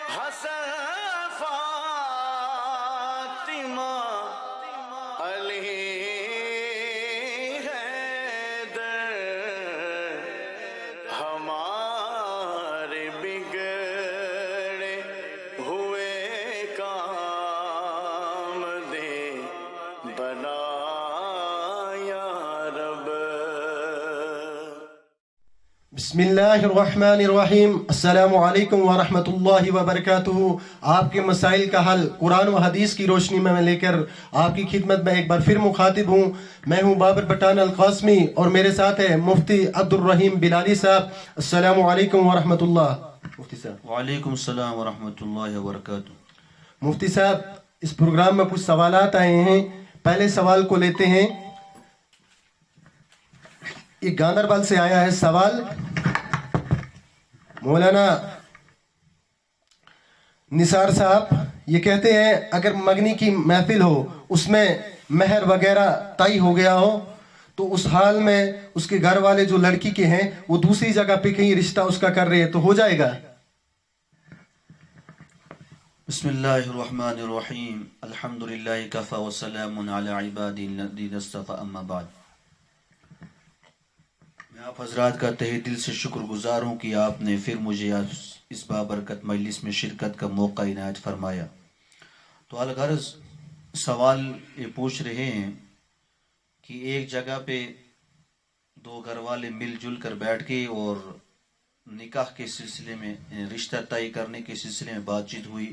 حسن فاطمہ علی حیدر ہمارے بگڑے ہوئے کام دے بنا یا رب. بسم اللہ الرحمن الرحیم. السلام علیکم ورحمۃ اللہ وبرکاتہ. آپ کے مسائل کا حل قرآن و حدیث کی روشنی میں لے کر آپ کی خدمت میں ایک بار پھر مخاطب ہوں. میں ہوں بابر پٹھان القاسمی اور میرے ساتھ ہے مفتی عبد الرحیم بلالی صاحب. السلام علیکم ورحمۃ اللہ. مفتی صاحب. وعلیکم السلام ورحمۃ اللہ وبرکاتہ. مفتی صاحب اس پروگرام میں کچھ سوالات آئے ہیں. پہلے سوال کو لیتے ہیں. یہ گاندربل سے آیا ہے سوال. مولانا نثار صاحب یہ کہتے ہیں اگر مگنی کی محفل ہو اس میں مہر وغیرہ طے ہو گیا ہو تو اس حال میں اس کے گھر والے جو لڑکی کے ہیں وہ دوسری جگہ پہ کہیں رشتہ اس کا کر رہے ہیں تو ہو جائے گا؟ بسم اللہ الرحمن الرحیم. الحمد للہ کفا وسلام علی عبادہ الذین اصطفی. اما بعد. میں آپ حضرات کا تہہ دل سے شکر گزار ہوں کہ آپ نے پھر مجھے اس بابرکت مجلس میں شرکت کا موقع عنایت فرمایا. تو الغرض سوال یہ پوچھ رہے ہیں کہ ایک جگہ پہ دو گھر والے مل جل کر بیٹھ کے اور نکاح کے سلسلے میں رشتہ طے کرنے کے سلسلے میں بات چیت ہوئی،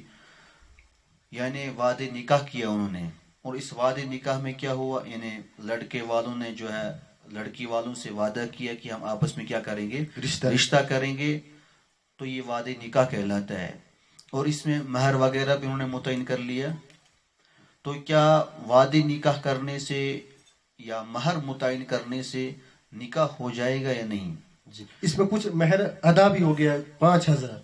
یعنی وعدے نکاح کیا انہوں نے. اور اس وعدے نکاح میں کیا ہوا، یعنی لڑکے والوں نے جو ہے لڑکی والوں سے وعدہ کیا کہ ہم آپس میں کیا کریں گے، رشتہ کریں گے. تو یہ وعدے نکاح کہلاتا ہے. اور اس میں مہر وغیرہ بھی انہوں نے متعین کر لیا. تو کیا وعدے نکاح کرنے سے یا مہر متعین کرنے سے نکاح ہو جائے گا یا نہیں؟ اس میں کچھ مہر ادا بھی ہو گیا 5,000.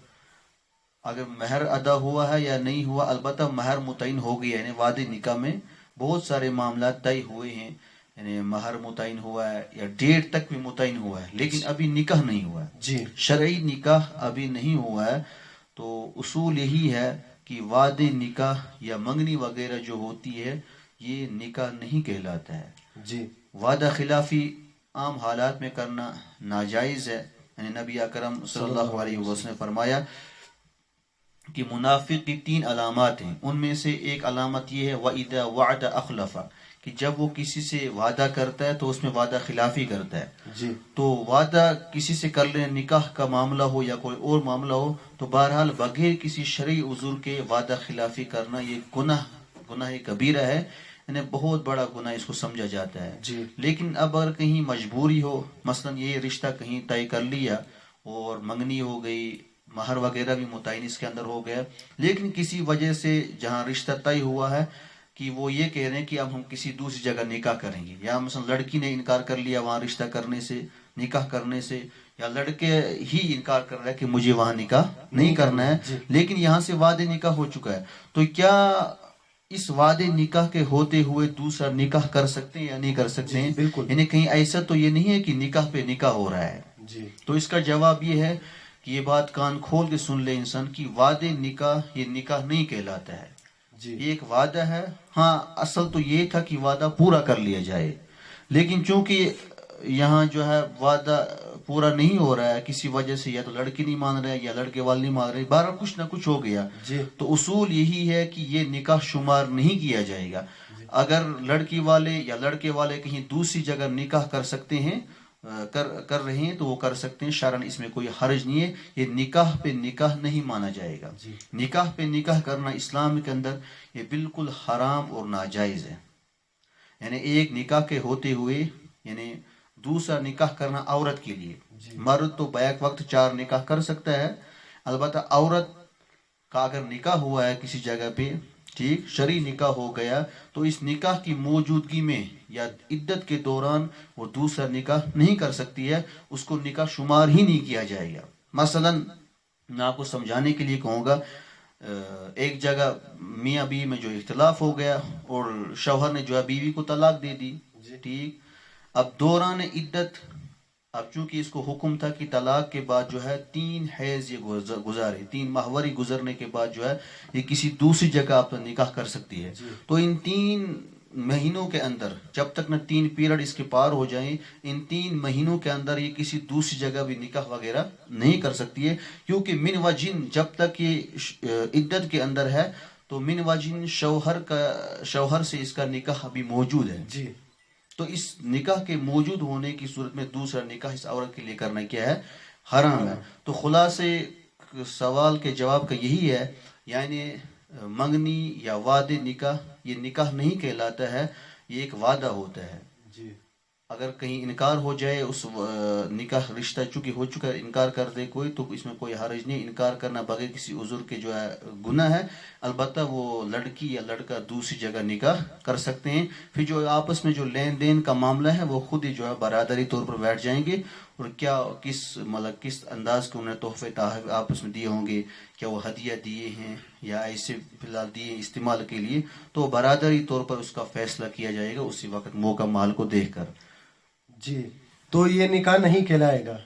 اگر مہر ادا ہوا ہے یا نہیں ہوا، البتہ مہر متعین ہو گیا، یعنی وعدے نکاح میں بہت سارے معاملات طے ہوئے ہیں، یعنی مہر متعین ہوا ہے یا ڈیٹ تک بھی متعین ہوا ہے، لیکن ابھی نکاح نہیں ہوا ہے. جی شرعی نکاح ابھی نہیں ہوا ہے. تو اصول یہی ہے کہ وعدے نکاح یا منگنی وغیرہ جو ہوتی ہے یہ نکاح نہیں کہلاتا ہے. جی وعدہ خلافی عام حالات میں کرنا ناجائز ہے. یعنی نبی اکرم صلی اللہ علیہ وسلم نے فرمایا کہ منافق کی 3 علامات ہیں. ان میں سے ایک علامت یہ ہے وَإِذَا وَعَدَ أَخْلَفَ، کہ جب وہ کسی سے وعدہ کرتا ہے تو اس میں وعدہ خلافی کرتا ہے. جی تو وعدہ کسی سے کر لیں، نکاح کا معاملہ ہو یا کوئی اور معاملہ ہو، تو بہرحال بغیر کسی شرعی عذر کے وعدہ خلافی کرنا یہ گناہ کبیرہ ہے، یعنی بہت بڑا گناہ اس کو سمجھا جاتا ہے. جی لیکن اب اگر کہیں مجبوری ہو، مثلا یہ رشتہ کہیں طے کر لیا اور منگنی ہو گئی، مہر وغیرہ بھی متعین اس کے اندر ہو گیا، لیکن کسی وجہ سے جہاں رشتہ طے ہوا ہے کہ وہ یہ کہہ رہے ہیں کہ اب ہم کسی دوسری جگہ نکاح کریں گے، یا مثلا لڑکی نے انکار کر لیا وہاں رشتہ کرنے سے، نکاح کرنے سے، یا لڑکے ہی انکار کر رہا ہے کہ مجھے وہاں نکاح نہیں کرنا ہے، لیکن یہاں سے وعدے نکاح ہو چکا ہے. تو کیا اس وعدے نکاح کے ہوتے ہوئے دوسرا نکاح کر سکتے ہیں یا نہیں کر سکتے ہیں؟ بالکل. یعنی کہیں ایسا تو یہ نہیں ہے کہ نکاح پہ نکاح ہو رہا ہے. جی تو اس کا جواب یہ ہے کہ یہ بات کان کھول کے سن لے انسان کی وعدے نکاح یہ نکاح نہیں کہلاتا ہے. جی یہ ایک وعدہ ہے. ہاں اصل تو یہ تھا کہ وعدہ پورا کر لیا جائے، لیکن چونکہ یہاں جو ہے وعدہ پورا نہیں ہو رہا ہے کسی وجہ سے، یا تو لڑکی نہیں مان رہے یا لڑکے والے نہیں مان رہے، بہرحال کچھ نہ کچھ ہو گیا. جی تو اصول یہی ہے کہ یہ نکاح شمار نہیں کیا جائے گا. اگر لڑکی والے یا لڑکے والے کہیں دوسری جگہ نکاح کر سکتے ہیں، کر رہے ہیں تو وہ کر سکتے ہیں، شرعاً اس میں کوئی حرج نہیں ہے. یہ نکاح پہ نکاح نہیں مانا جائے گا. نکاح پہ نکاح کرنا اسلام کے اندر یہ بالکل حرام اور ناجائز ہے. یعنی ایک نکاح کے ہوتے ہوئے یعنی دوسرا نکاح کرنا عورت کے لیے، مرد تو بیک وقت 4 نکاح کر سکتا ہے، البتہ عورت کا اگر نکاح ہوا ہے کسی جگہ پہ، ٹھیک شرعی نکاح ہو گیا، تو اس نکاح کی موجودگی میں یا عدت کے دوران وہ دوسرا نکاح نہیں کر سکتی ہے، اس کو نکاح شمار ہی نہیں کیا جائے گا. مثلا میں آپ کو سمجھانے کے لیے کہوں گا، ایک جگہ میاں بیوی میں جو اختلاف ہو گیا اور شوہر نے جو ہے بیوی کو طلاق دے دی، ٹھیک. اب دوران عدت اب چونکہ اس کو حکم تھا کہ طلاق کے بعد جو ہے 3 حیض یہ گزارے، 3 ماہواری گزرنے کے بعد جو ہے یہ کسی دوسری جگہ آپ نکاح کر سکتی ہے. تو ان 3 مہینوں کے اندر جب تک نہ 3 پیریڈ اس کے پار ہو جائیں، ان 3 مہینوں کے اندر یہ کسی دوسری جگہ بھی نکاح وغیرہ نہیں کر سکتی ہے، کیونکہ من وجن جب تک یہ عدت کے اندر ہے تو من وجن شوہر سے اس کا نکاح ابھی موجود ہے. جی. تو اس نکاح کے موجود ہونے کی صورت میں دوسرا نکاح اس عورت کے لیے کرنا کیا ہے؟ حرام ہے. تو خلاصے سوال کے جواب کا یہی ہے، یعنی منگنی یا وعدے نکاح یہ نکاح نہیں کہلاتا ہے، یہ ایک وعدہ ہوتا ہے. جی. اگر کہیں انکار ہو جائے اس نکاح رشتہ چونکہ ہو چکا ہے، انکار کر دے کوئی تو اس میں کوئی حرج نہیں. انکار کرنا بغیر کسی عذر کے جو ہے گناہ ہے. البتہ وہ لڑکی یا لڑکا دوسری جگہ نکاح کر سکتے ہیں. پھر جو آپس میں جو لین دین کا معاملہ ہے وہ خود ہی جو ہے برادری طور پر بیٹھ جائیں گے، اور کیا کس انداز کے انہیں تحفے تحائف آپس میں دیے ہوں گے، کیا وہ ہدیہ دیے ہیں یا ایسے فی الحال دیے استعمال کے لیے، تو برادری طور پر اس کا فیصلہ کیا جائے گا اسی وقت موقع مال کو دیکھ کر. جی. تو یہ نکاح نہیں کہلائے گا.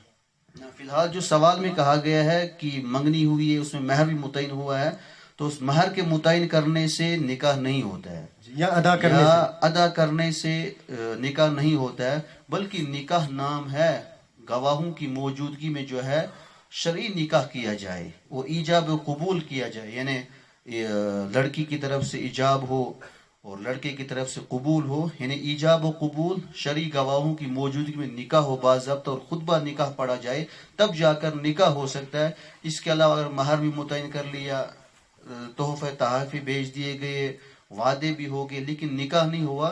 فی الحال جو سوال میں کہا گیا ہے کہ منگنی ہوئی ہے، اس میں مہر بھی متعین ہوا ہے، تو اس مہر کے متعین کرنے سے نکاح نہیں ہوتا ہے، یا ادا کرنے سے نکاح نہیں ہوتا ہے، بلکہ نکاح نام ہے گواہوں کی موجودگی میں جو ہے شرعی نکاح کیا جائے، وہ ایجاب و قبول کیا جائے، یعنی لڑکی کی طرف سے ایجاب ہو اور لڑکے کی طرف سے قبول ہو، یعنی ایجاب و قبول شرعی گواہوں کی موجودگی میں نکاح ہو باضابطہ اور خطبہ نکاح پڑھا جائے، تب جا کر نکاح ہو سکتا ہے. اس کے علاوہ اگر مہر بھی متعین کر لیا، تحفے تحائف بھیج دیے گئے، وعدے بھی ہو گئے، لیکن نکاح نہیں ہوا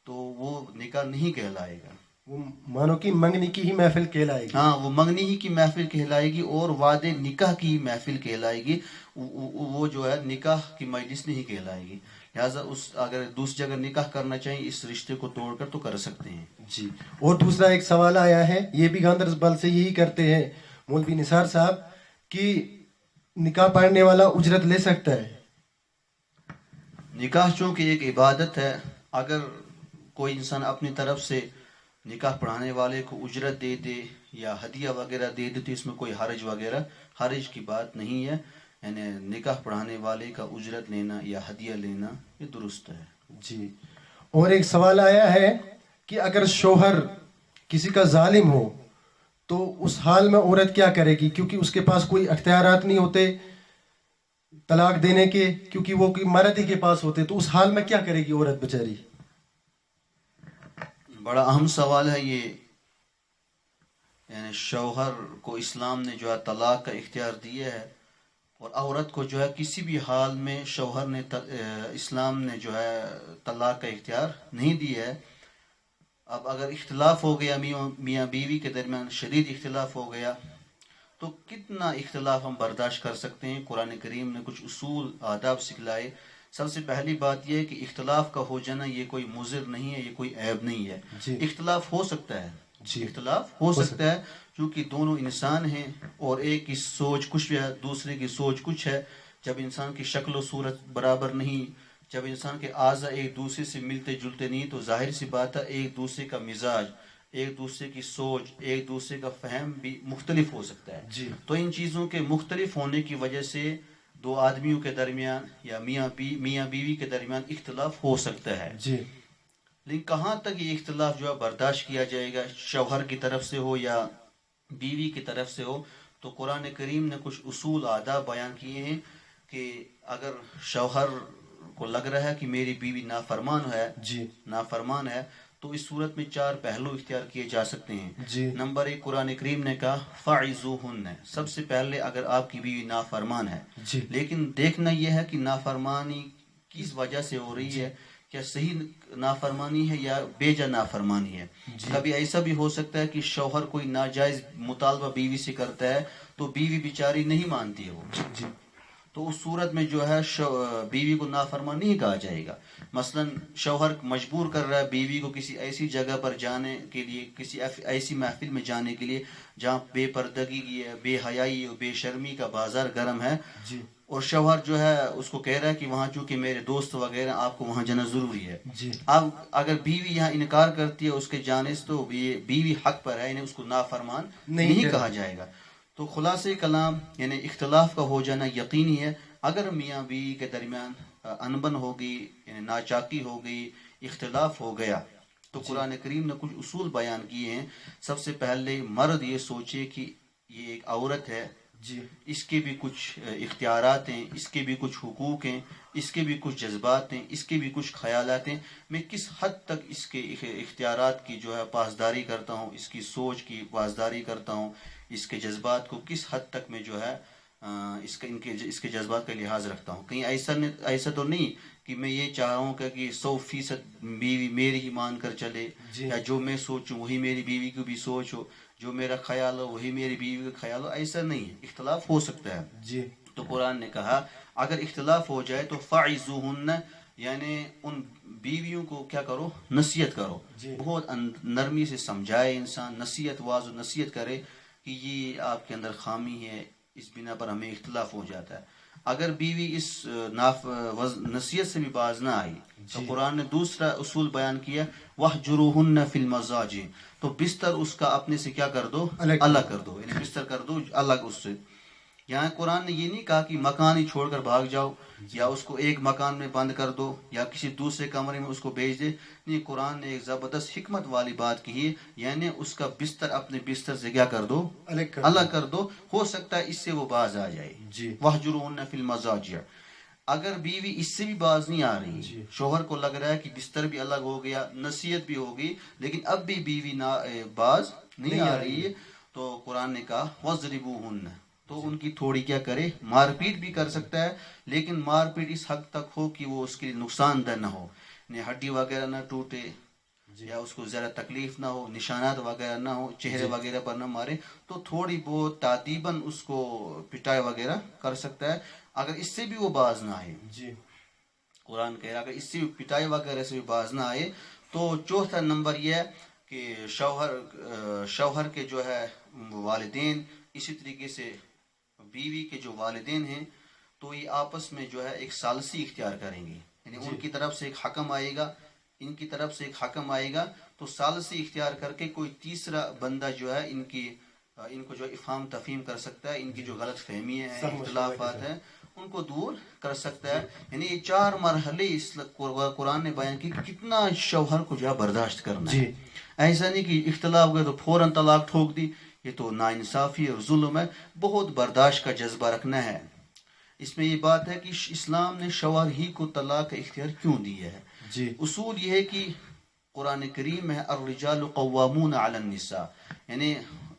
تو وہ نکاح نہیں کہلائے گا. وہ مانو کہ منگنی کی ہی محفل کہلائے گی. ہاں، وہ منگنی ہی کی محفل کہلائے گی اور وعدے نکاح کی محفل کہلائے گی، وہ جو ہے نکاح کی مجلس نہیں کہلائے گی. لہٰذا اگر دوسری جگہ نکاح کرنا چاہیں اس رشتے کو توڑ کر تو کر سکتے ہیں. جی. اور دوسرا ایک سوال آیا ہے، یہ بھی گاندربل سے یہی کرتے ہیں مولوی نثار صاحب، کہ نکاح پڑھنے والا اجرت لے سکتا ہے. نکاح چونکہ ایک عبادت ہے، اگر کوئی انسان اپنی طرف سے نکاح پڑھانے والے کو اجرت دے دے یا ہدیہ وغیرہ دے دے تو اس میں کوئی حرج کی بات نہیں ہے. یعنی نکاح پڑھانے والے کا اجرت لینا یا ہدیہ لینا یہ درست ہے. جی. اور ایک سوال آیا ہے کہ اگر شوہر کسی کا ظالم ہو تو اس حال میں عورت کیا کرے گی، کیونکہ اس کے پاس کوئی اختیارات نہیں ہوتے طلاق دینے کے، کیونکہ وہ مرد ہی کے پاس ہوتے، تو اس حال میں کیا کرے گی عورت بیچاری؟ بڑا اہم سوال ہے یہ. یعنی شوہر کو اسلام نے جو ہے طلاق کا اختیار دیا ہے، اور عورت کو جو ہے کسی بھی حال میں شوہر نے اسلام نے جو ہے طلاق کا اختیار نہیں دیا ہے. اب اگر اختلاف ہو گیا میاں بیوی کے درمیان، شدید اختلاف ہو گیا، تو کتنا اختلاف ہم برداشت کر سکتے ہیں؟ قرآن کریم نے کچھ اصول آداب سکھلائے. سب سے پہلی بات یہ ہے کہ اختلاف کا ہو جانا یہ کوئی مضر نہیں ہے، یہ کوئی عیب نہیں ہے. جی. اختلاف ہو سکتا ہے، جی. اختلاف ہو سکتا ہے، کیونکہ دونوں انسان ہیں اور ایک کی سوچ کچھ ہے، دوسرے کی سوچ کچھ ہے. جب انسان کی شکل و صورت برابر نہیں، جب انسان کے اعضاء ایک دوسرے سے ملتے جلتے نہیں، تو ظاہر سی بات ہے ایک دوسرے کا مزاج، ایک دوسرے کی سوچ، ایک دوسرے کا فہم بھی مختلف ہو سکتا ہے. جی. تو ان چیزوں کے مختلف ہونے کی وجہ سے دو آدمیوں کے درمیان یا میاں بیوی کے درمیان اختلاف ہو سکتا ہے. جی. لیکن کہاں تک یہ اختلاف جو ہے برداشت کیا جائے گا، شوہر کی طرف سے ہو یا بیوی کی طرف سے ہو؟ تو قرآن کریم نے کچھ اصول آداب بیان کیے ہیں کہ اگر شوہر کو لگ رہا ہے کہ میری بیوی نافرمان ہے تو اس صورت میں 4 پہلو اختیار کیے جا سکتے ہیں. جی. نمبر 1، قرآن کریم نے کہا فَعِظُوهُنَّ. سب سے پہلے اگر آپ کی بیوی نافرمان ہے، جی. لیکن دیکھنا یہ ہے کہ نافرمانی کس وجہ سے ہو رہی ہے، کیا صحیح نافرمانی ہے یا بیجا نافرمانی ہے. کبھی ایسا بھی ہو سکتا ہے کہ شوہر کوئی ناجائز مطالبہ بیوی سے کرتا ہے تو بیوی بیچاری نہیں مانتی ہے وہ. جی. تو اس صورت میں جو ہے بیوی کو نافرمان نہیں کہا جائے گا. مثلا شوہر مجبور کر رہا ہے بیوی کو کسی ایسی جگہ پر جانے کے لیے, کسی ایسی محفل میں جانے کے لیے جہاں بے پردگی کی ہے, بے حیائی اور بے شرمی کا بازار گرم ہے, جی اور شوہر جو ہے اس کو کہہ رہا ہے کہ وہاں چونکہ میرے دوست وغیرہ آپ کو وہاں جانا ضروری ہے. جی اب اگر بیوی یہاں انکار کرتی ہے اس کے جانے سے تو بیوی حق پر ہے, یعنی اس کو نافرمان نہیں کہا جائے گا. تو خلاصہ کلام یعنی اختلاف کا ہو جانا یقینی ہے. اگر میاں بیوی کے درمیان انبن ہوگی, یعنی ناچاکی ہو گئی, اختلاف ہو گیا, تو قرآن کریم نے کچھ اصول بیان کیے ہیں. سب سے پہلے مرد یہ سوچے کہ یہ ایک عورت ہے, جی اس کے بھی کچھ اختیارات ہیں, اس کے بھی کچھ حقوق ہیں, اس کے بھی کچھ جذبات ہیں, اس کے بھی کچھ خیالات ہیں. میں کس حد تک اس کے اختیارات کی جو ہے پاسداری کرتا ہوں, اس کی سوچ کی پاسداری کرتا ہوں, اس کے جذبات کو کس حد تک میں جو ہے اس کے جذبات کا لحاظ رکھتا ہوں. کہیں ایسا تو نہیں کہ میں یہ چاہ رہا ہوں کہ 100% بیوی میری ہی مان کر چلے, یا جو میں سوچوں وہی میری بیوی کی بھی سوچ ہو, جو میرا خیال ہو وہی میری بیوی کا خیال ہو. ایسا نہیں ہے, اختلاف ہو سکتا ہے. جی تو قرآن نے کہا اگر اختلاف ہو جائے تو فَعِزُوهُنَّ, یعنی ان بیویوں کو کیا کرو, نصیحت کرو. بہت نرمی سے سمجھائے انسان, نصیحت واض و نصیحت کرے کہ یہ آپ کے اندر خامی ہے, اس بنا پر ہمیں اختلاف ہو جاتا ہے. اگر بیوی اس نصیحت سے بھی باز نہ آئی تو قرآن نے دوسرا اصول بیان کیا, وَاحْجُرُوهُنَّ فِي الْمَضَاجِعِ, تو بستر اس کا اپنے سے کیا کر دو, الگ کر دو, یعنی بستر کر دو الگ اس سے. یہاں قرآن نے یہ نہیں کہا کہ مکان ہی چھوڑ کر بھاگ جاؤ, یا اس کو ایک مکان میں بند کر دو, یا کسی دوسرے کمرے میں اس کو بھیج دے. نہیں, قرآن نے ایک زبردست حکمت والی بات کی ہے, یعنی اس کا بستر اپنے بستر سے کیا کر دو, الگ کر دو. ہو سکتا ہے اس سے وہ باز آ جائے. وَاحْجُرُوهُنَّ فِي الْمَضَاجِعِ. اگر بیوی اس سے بھی باز نہیں آ رہی, شوہر کو لگ رہا ہے کہ بستر بھی الگ ہو گیا, نصیحت بھی ہوگی, لیکن اب بھی بیوی باز نہیں آ رہی ہے, تو قرآن نے کہا وَاضْرِبُوهُنَّ, تو ان کی تھوڑی کیا کرے, مار پیٹ بھی کر سکتا ہے, لیکن مار پیٹ اس حد تک ہو کہ وہ اس کے لیے نقصان دہ نہ ہو, ہڈی وغیرہ نہ ٹوٹے, یا اس کو زیادہ تکلیف نہ ہو, نشانات وغیرہ نہ ہو, چہرے وغیرہ پر نہ مارے. تو تھوڑی بہت تعدیباً اس کو پٹائی وغیرہ کر سکتا ہے. اگر اس سے بھی وہ باز نہ آئے, قرآن کہہ رہا اگر اس سے پٹائی وغیرہ سے بھی باز نہ آئے, تو چوتھا نمبر یہ ہے کہ شوہر کے جو ہے والدین, اسی طریقے سے بیوی کے جو والدین ہیں, تو یہ آپس میں جو ہے ایک ثالثی اختیار کریں گے. یعنی ان کی طرف سے ایک حکم آئے گا, ان کی طرف سے ایک حکم آئے گا, تو ثالثی اختیار کر کے کوئی تیسرا بندہ جو ہے ان کو جو افہام تفہیم کر سکتا ہے, ان کی جو غلط فہمی ہے, اختلافات ہیں, ان کو دور کر سکتا ہے. یعنی یہ 4 مرحلے اس قرآن نے بیان کی کہ کتنا شوہر کو جو ہے برداشت کرنا ہے. ایسا نہیں کہ اختلاف گئے تو فوراً طلاق ٹھوک دی, یہ تو ناانصافی اور ظلم ہے. بہت برداشت کا جذبہ رکھنا ہے. اس میں یہ بات ہے کہ اسلام نے شوہر ہی کو طلاق کا اختیار کیوں دیا ہے. اصول یہ ہے کہ قرآن کریم میں الرجال قوامون علی النساء, یعنی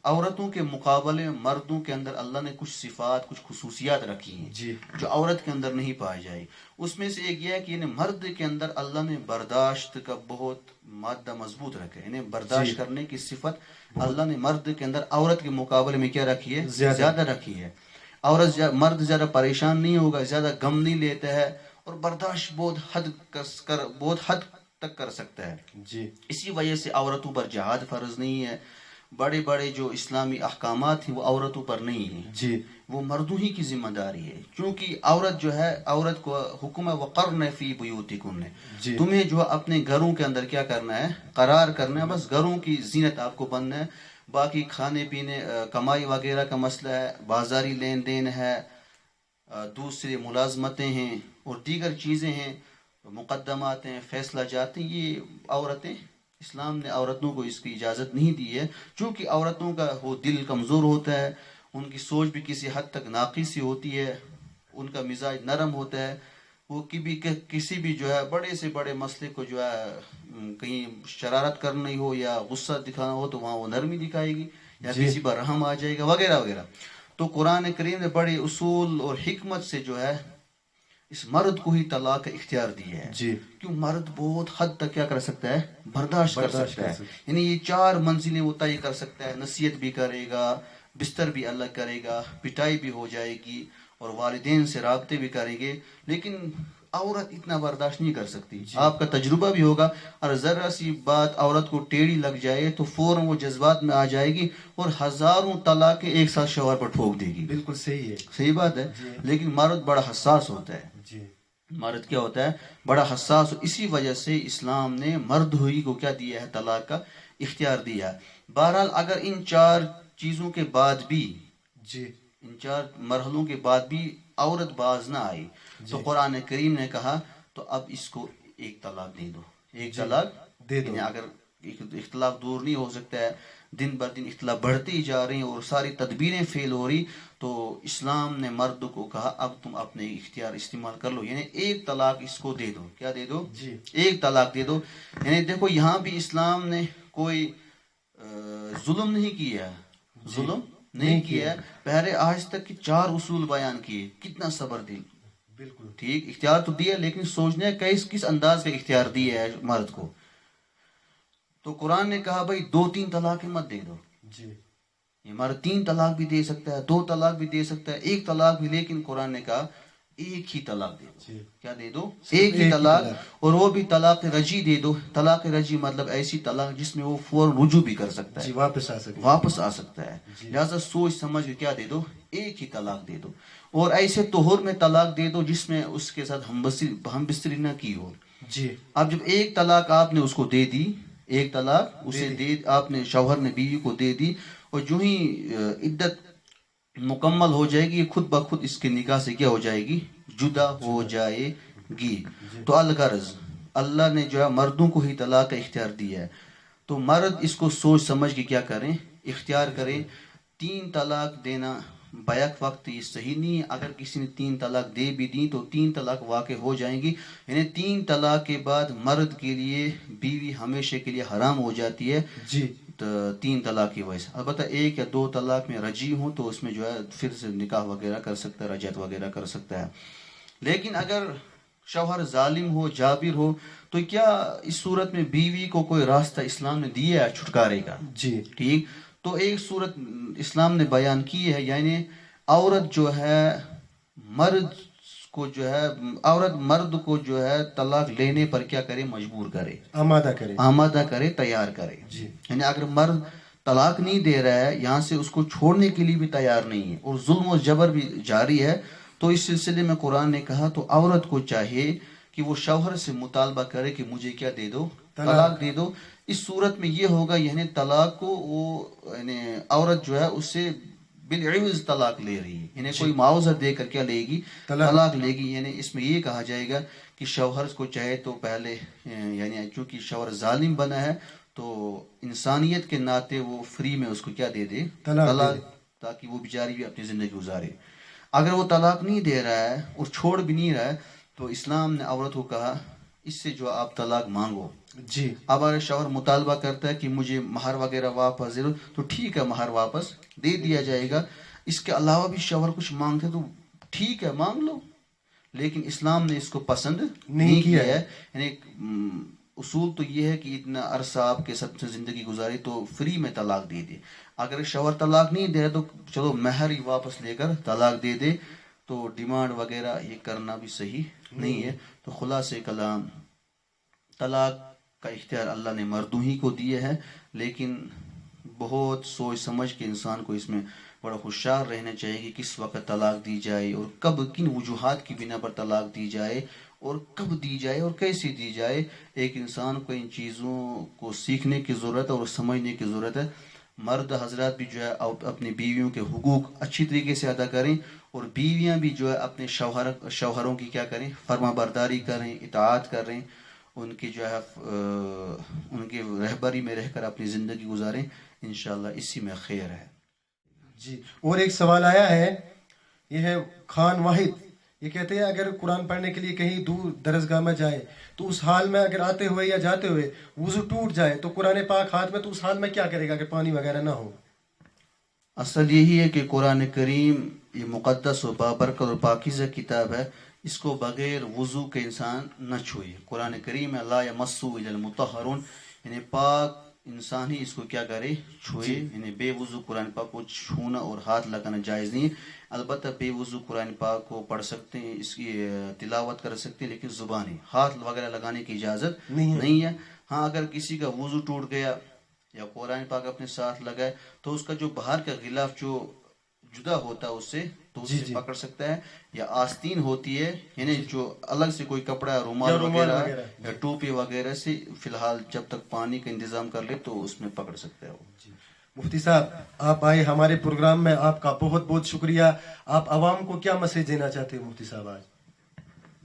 عورتوں کے مقابلے مردوں کے اندر اللہ نے کچھ صفات, کچھ خصوصیات رکھی ہیں جو عورت کے اندر نہیں پائی جائے. اس میں سے ایک یہ ہے کہ یعنی مرد کے اندر اللہ نے برداشت کا بہت مادہ مضبوط رکھا ہے. یعنی برداشت کرنے کی صفت اللہ نے مرد کے اندر عورت کے مقابلے میں کیا رکھی ہے, زیادہ رکھی ہے. مرد زیادہ پریشان نہیں ہوگا, زیادہ غم نہیں لیتا ہے, اور برداشت بہت حد تک کر سکتا ہے. اسی وجہ سے عورتوں پر جہاد فرض نہیں ہے. بڑے بڑے جو اسلامی احکامات ہیں وہ عورتوں پر نہیں ہیں, وہ مردوں ہی کی ذمہ داری ہے. کیونکہ عورت جو ہے, عورت کو حکم ہے وقرن فی بیوتکن, تمہیں جو اپنے گھروں کے اندر کیا کرنا ہے, قرار کرنا ہے. بس گھروں کی زینت آپ کو بننا ہے. باقی کھانے پینے, کمائی وغیرہ کا مسئلہ ہے, بازاری لین دین ہے, دوسری ملازمتیں ہیں, اور دیگر چیزیں ہیں, مقدمات ہیں, فیصلہ جاتے ہیں, یہ عورتیں, اسلام نے عورتوں کو اس کی اجازت نہیں دی ہے. چونکہ عورتوں کا وہ دل کمزور ہوتا ہے, ان کی سوچ بھی کسی حد تک ناقص سی ہوتی ہے, ان کا مزاج نرم ہوتا ہے. وہ کسی بھی جو ہے بڑے سے بڑے مسئلے کو جو ہے کہیں شرارت کرنی ہو یا غصہ دکھانا ہو تو وہاں وہ نرمی دکھائے گی, یا کسی پر رحم آ جائے گا وغیرہ وغیرہ. تو قرآن کریم نے بڑے اصول اور حکمت سے جو ہے اس مرد کو ہی طلاق کا اختیار دیا ہے. کیوں مرد بہت حد تک کیا کر سکتا ہے, برداشت کر سکتا ہے. یعنی یہ 4 منزلیں وہ طے کر سکتا ہے. نصیحت بھی کرے گا, بستر بھی الگ کرے گا, پٹائی بھی ہو جائے گی, اور والدین سے رابطے بھی کریں گے، لیکن عورت اتنا برداشت نہیں کر سکتی. آپ کا تجربہ بھی ہوگا، اور ذرا سی بات عورت کو ٹیڑھی لگ جائے تو فوراً وہ جذبات میں آ جائے گی اور ہزاروں طلاقیں ایک ساتھ شوہر پر ٹھوک دے گی. بالکل صحیح ہے. صحیح بات ہے. لیکن مرد بڑا حساس ہوتا ہے. جی مرد کیا ہوتا ہے؟ بڑا حساس. اسی وجہ سے اسلام نے مرد ہوئی کو کیا دیا ہے؟ طلاق کا اختیار دیا. بہرحال اگر ان 4 چیزوں کے بعد بھی، جی ان 4 مرحلوں کے بعد بھی عورت باز نہ آئی تو قرآن کریم نے کہا تو اب اس کو ایک طلاق دے دو. ایک طلاق دے دو. یعنی اگر اختلاف دور نہیں ہو سکتا ہے، دن بر دن اختلاف بڑھتے ہی جا رہے ہیں اور ساری تدبیریں فیل ہو رہی، تو اسلام نے مرد کو کہا اب تم اپنے اختیار استعمال کر لو، یعنی ایک طلاق اس کو دے دو. کیا دے دو؟ جی ایک طلاق دے دو. یعنی دیکھو یہاں بھی اسلام نے کوئی ظلم نہیں کیا. ظلم نہیں کیا. پہلے آج تک کے 4 اصول بیان کیے. کتنا صبر دل. بالکل ٹھیک، اختیار تو دیا، لیکن سوچنے کس انداز کا اختیار دیا ہے مرد کو. تو قرآن نے کہا بھائی 2-3 طلاقیں مت دے دو. جی یہ مرد 3 طلاق بھی دے سکتا ہے، 2 طلاق بھی دے سکتا ہے، 1 طلاق بھی، لیکن قرآن نے کہا ایک ہی طلاق دے دو. کیا دے دو؟ ایک ہی طلاق. اور وہ بھی طلاق رجی دے دو. طلاق رجی مطلب ایسی طلاق جس میں وہ فوراً رجوع بھی کر سکتا ہے، جی واپس آ سکتا ہے. لہٰذا سوچ سمجھ کے کیا دے دو؟ ایک ہی طلاق دے دو. اور ایسے طہور میں طلاق دے دو جس میں اس کے ساتھ ہم بستری نہ کی ہو. جی اب جب ایک طلاق آپ نے اس کو دے دی، ایک طلاق اسے دے، آپ نے شوہر نے بیوی کو دے دی، اور جو ہی عدت مکمل ہو جائے گی خود بخود اس کے نکاح سے کیا ہو جائے گی؟ جدا ہو جائے گی. تو الغرض اللہ نے جو ہے مردوں کو ہی طلاق کا اختیار دیا ہے، تو مرد اس کو سوچ سمجھ کے کیا کریں؟ اختیار کریں. 3 طلاق دینا بیک وقت یہ صحیح نہیں ہے. اگر کسی نے 3 طلاق دے بھی دی تو 3 طلاق واقع ہو جائیں گی. یعنی 3 طلاق کے بعد مرد کے لیے بیوی ہمیشہ کے لیے حرام ہو جاتی ہے. جی 3 طلاق کی وجہ سے. البتہ 1 یا 2 طلاق میں رجی ہوں تو اس میں جو ہے پھر سے نکاح وغیرہ کر سکتا ہے، رجعت وغیرہ کر سکتا ہے. لیکن اگر شوہر ظالم ہو، جابر ہو، تو کیا اس صورت میں بیوی کو کوئی راستہ اسلام نے دیا ہے چھٹکارے کا؟ جی ٹھیک. تو ایک صورت اسلام نے بیان کی ہے، یعنی عورت جو ہے مرد کو جو ہے طلاق لینے پر کیا کرے؟ مجبور کرے، آمادہ کرے، تیار کرے. یعنی اگر مرد طلاق نہیں دے رہا ہے، یہاں سے اس کو چھوڑنے کے لیے بھی تیار نہیں ہے اور ظلم و جبر بھی جاری ہے، تو اس سلسلے میں قرآن نے کہا تو عورت کو چاہیے کہ وہ شوہر سے مطالبہ کرے کہ مجھے کیا دے دو؟ طلاق دے دو. اس صورت میں یہ ہوگا یعنی طلاق کو وہ یعنی عورت جو ہے اس سے بالعوض طلاق لے رہی ہے، یعنی کوئی معاوضہ دے کر کیا لے گی؟ طلاق لے گی. یعنی اس میں یہ کہا جائے گا کہ شوہر کو چاہے تو پہلے یعنی چونکہ شوہر ظالم بنا ہے تو انسانیت کے ناطے وہ فری میں اس کو کیا دے دے؟ طلاق، تاکہ وہ بیچاری بھی اپنی زندگی گزارے. اگر وہ طلاق نہیں دے رہا ہے اور چھوڑ بھی نہیں رہا ہے تو اسلام نے عورت کو کہا اس سے جو آپ طلاق مانگو. جی اب اگر شوہر مطالبہ کرتا ہے کہ مجھے مہر وغیرہ واپس دے دو تو ٹھیک ہے، مہر واپس دے دیا جائے گا. اس کے علاوہ بھی شوہر کچھ مانگتے تو ٹھیک ہے، مانگ لو، لیکن اسلام نے اس کو پسند نہیں کیا ہے. یعنی اصول تو یہ ہے کہ اتنا عرصہ آپ کے ساتھ زندگی گزاری تو فری میں طلاق دے دے. اگر شوہر طلاق نہیں دے رہا تو چلو مہر ہی واپس لے کر طلاق دے دے. تو ڈیمانڈ وغیرہ یہ کرنا بھی صحیح نہیں ہے. تو خلاصے کلام، طلاق کا اختیار اللہ نے مردوں ہی کو دیا ہے، لیکن بہت سوچ سمجھ کے انسان کو اس میں بڑا ہوشیار رہنا چاہیے کہ کس وقت طلاق دی جائے اور کب، کن وجوہات کی بنا پر طلاق دی جائے اور کب دی جائے اور کیسے دی جائے. ایک انسان کو ان چیزوں کو سیکھنے کی ضرورت ہے اور سمجھنے کی ضرورت ہے. مرد حضرات بھی جو ہے اپنی بیویوں کے حقوق اچھی طریقے سے ادا کریں، اور بیویاں بھی جو ہے اپنے شوہروں کی کیا کریں؟ فرما برداری کریں، اطاعت کریں، ان کی جو ہے ان کی رہبری میں رہ کر اپنی زندگی گزاریں. انشاءاللہ اسی میں خیر ہے. جی اور ایک سوال آیا ہے، یہ ہے خان واحد، یہ کہتے ہیں اگر قرآن پڑھنے کے لیے کہیں دور درسگاہ میں جائے تو اس حال میں اگر آتے ہوئے یا جاتے ہوئے وضو ٹوٹ جائے تو قرآن پاک ہاتھ میں، تو اس حال میں کیا کرے گا کہ پانی وغیرہ نہ ہو؟ اصل یہی ہے کہ قرآن کریم یہ مقدس و بابرکت اور پاکیزہ کتاب ہے، اس کو بغیر وضو کے انسان نہ چھوئے. قرآن کریم میں لا یمسہ الا المطہرون، یعنی پاک انسان ہی اس کو کیا کرے، چھوئے. یعنی بے وضو قرآن پاک کو چھونا اور ہاتھ لگانا جائز نہیں ہے. البتہ بے وضو قرآن پاک کو پڑھ سکتے ہیں، اس کی تلاوت کر سکتے ہیں، لیکن زبانی ہاتھ وغیرہ لگانے کی اجازت نہیں ہے. ہاں اگر کسی کا وضو ٹوٹ گیا یا قرآن پاک اپنے ساتھ لگائے تو اس کا جو باہر کا غلاف جو جدا ہوتا ہے اس سے تو اس سے پکڑ سکتا ہے. یا آستین ہوتی ہے، یعنی جو الگ سے کوئی کپڑا رومال وغیرہ یا ٹوپی وغیرہ سے فی الحال جب تک پانی کا انتظام کر لے تو اس میں پکڑ سکتا ہے وہ. مفتی صاحب آپ آئے ہمارے پروگرام میں، آپ کا بہت بہت شکریہ. آپ عوام کو کیا میسج دینا چاہتے ہیں مفتی صاحب آج؟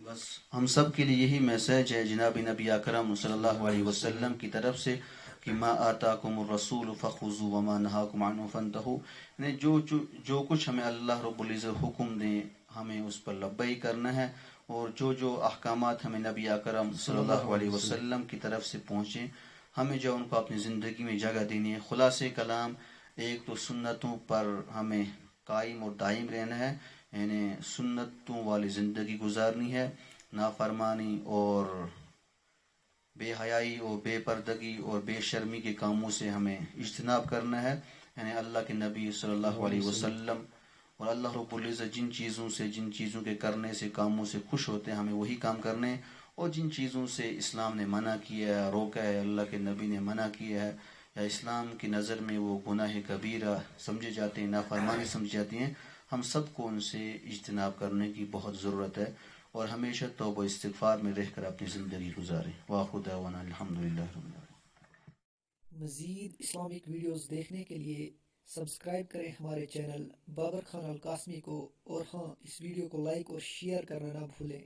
بس ہم سب کے لیے یہی میسج ہے جناب نبی اکرم صلی اللہ علیہ وسلم کی طرف سے کہ ما آتاکم الرسول فخذوا وما نہاکم عنہ فانتہوا. یعنی جو کچھ ہمیں اللہ رب العزت حکم دیں ہمیں اس پر لبیک کرنا ہے، اور جو احکامات ہمیں نبی اکرم صلی اللہ علیہ وسلم کی طرف سے پہنچیں ہمیں جو ان کو اپنی زندگی میں جگہ دینی ہے. خلاصہ کلام ایک تو سنتوں پر ہمیں قائم اور دائم رہنا ہے، یعنی سنتوں والی زندگی گزارنی ہے. نافرمانی اور بے حیائی اور بے پردگی اور بے شرمی کے کاموں سے ہمیں اجتناب کرنا ہے. یعنی اللہ کے نبی صلی اللہ علیہ وسلم اور اللہ رب العزت جن چیزوں کے کرنے سے کاموں سے خوش ہوتے ہیں ہمیں وہی کام کرنے ہیں، اور جن چیزوں سے اسلام نے منع کیا ہے، روکا ہے، اللہ کے نبی نے منع کیا ہے یا اسلام کی نظر میں وہ گناہ کبیرہ سمجھے جاتے ہیں، نافرمانی سمجھی جاتی ہیں، ہم سب کو ان سے اجتناب کرنے کی بہت ضرورت ہے، اور ہمیشہ توبہ استغفار میں رہ کر اپنی زندگی گزاریں. وآخر دعوانا الحمدللہ رب العالمین. مزید اسلامک ویڈیوز دیکھنے کے لیے سبسکرائب کریں ہمارے چینل بابر خان القاسمی کو، اور ہاں اس ویڈیو کو لائک اور شیئر کرنا نہ بھولیں.